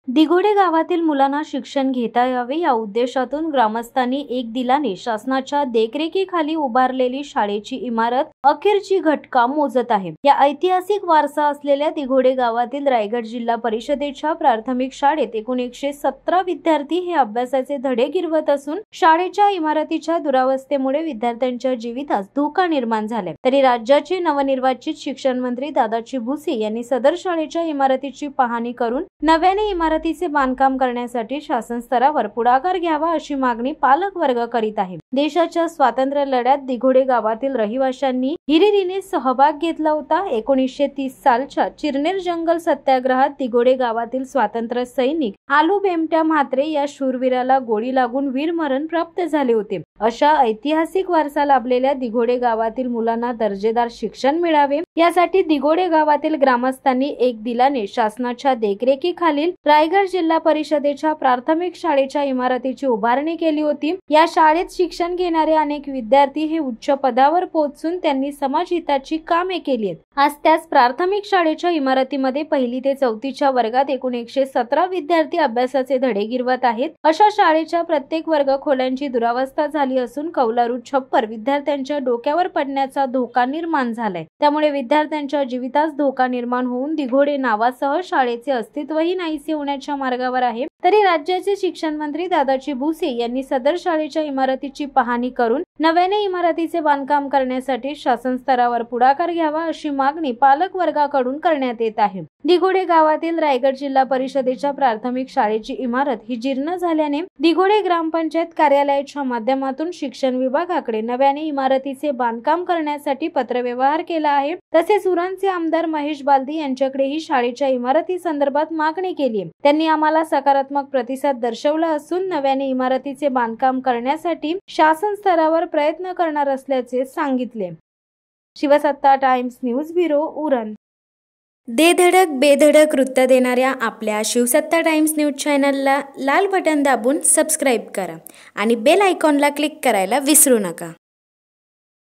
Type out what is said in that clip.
दिघोडे गावातील मुलांना शिक्षण घेता यावे या उद्देशातून ग्रामस्थांनी एक दिलाने शासनाच्या देखरेखीखाली उभारलेली शाळेची इमारत अखेरची घटका मोजत आहे। या ऐतिहासिक वारसा असलेल्या दिघोडे गावातील रायगड जिल्हा परिषदेच्या प्राथमिक शाळेत एकूण 117 विद्यार्थी हे अभ्यासाचे धडे गिरवत असून शाळेच्या इमारतीच्या दुरावस्थेमुळे विद्यार्थ्यांच्या जीवितास धोका निर्माण झालाय। तरी राज्याचे नवनिर्वाचित शिक्षण मंत्री दादाजी भुसे यांनी सदर शाळेच्या इमारतीची पाहणी करून नव्याने इमारतीचे बांधकाम करण्यासाठी शासन स्तरावर पुढाकार घ्यावा अशी मागणी पालक वर्ग करीत आहे। देशाच्या स्वातंत्र्य लढ्यात दिघोडे गावातील रहिवाशांनी हिरिरीने सहभाग घेतला होता। 1930 सालच्या चिरनेर जंगल सत्याग्रहात दिघोडे गावातील स्वातंत्र्य सैनिक आलू बेमट्या म्हात्रे या शूरवीराला गोळी लागून वीरमरण प्राप्त झाले होते। अशा ऐतिहासिक वारसा लाभलेल्या दिघोडे गावातील मुलांना दर्जेदार शिक्षण मिळावे यासाठी दिघोडे गावातील ग्रामस्थांनी एक दिलाने शासनाच्या देखरेखीखालील रायगड जिल्हा परिषदेच्या प्राथमिक शाळेच्या इमारतीची उभारणी केली होती। या शाळेत शिक्षण घेणारे अनेक विद्यार्थी हे उच्च पदावर पोहोचून त्यांनी समाजहिताची कामे केली आहेत। आज त्याच प्राथमिक शाळेच्या इमारतीमध्ये 1ली ते 4थीच्या वर्गात एकूण 117 विद्यार्थी अभ्यासाचे धडे गिरवत आहेत। अशा शाळेच्या प्रत्येक वर्ग खोल्यांची दुरावस्था झाली असून कौलारू छप्पर विद्यार्थ्यांच्या डोक्यावर पडण्याचा धोका निर्माण झालाय। त्यामुळे विद्यार्थ्यांच्या जीवितास धोका निर्माण होऊन दिघोडे नावासह शाळेचे अस्तित्वही नाहीसे होण्याच्या मार्गावर आहे। तरी राज्याचे शिक्षण मंत्री दादाजी भुसे यांनी सदर शाळेच्या इमारतीची पाहणी करून नव्याने इमारतीचे बांधकाम करण्यासाठी शासन स्तरावर पुढाकार घ्यावा अशी मागणी पालक वर्गाकडून करण्यात येत आहे। दिघोडे गावातील रायगड जिल्हा परिषदेच्या प्राथमिक शाळेची इमारत ही जीर्ण झाल्याने दिघोडे ग्रामपंचायत कार्यालयाच्या माध्यमातून शिक्षण विभागाकडे नव्याने इमारतीचे बांधकाम करण्यासाठी पत्रव्यवहार केला आहे। तसेच उरणचे आमदार महेश बालदी यांच्याकडेही शाळेच्या इमारती संदर्भात मागणी केली आहे। त्यांनी आम्हाला सकारात्मक प्रतिसाद दर्शवला असून नव्याने इमारतीचे बांधकाम करण्यासाठी शासन स्तरावर प्रयत्न करणार असल्याचे सांगितले। शिवसत्ता टाइम्स न्यूज ब्युरो उरण। दे धडक बेधडक वृत्त देणाऱ्या आपल्या शिवसत्ता टाइम्स न्यूज चॅनलला लाल बटन दाबून सबस्क्राईब करा आणि बेल आयकॉनला क्लिक करायला विसरू नका।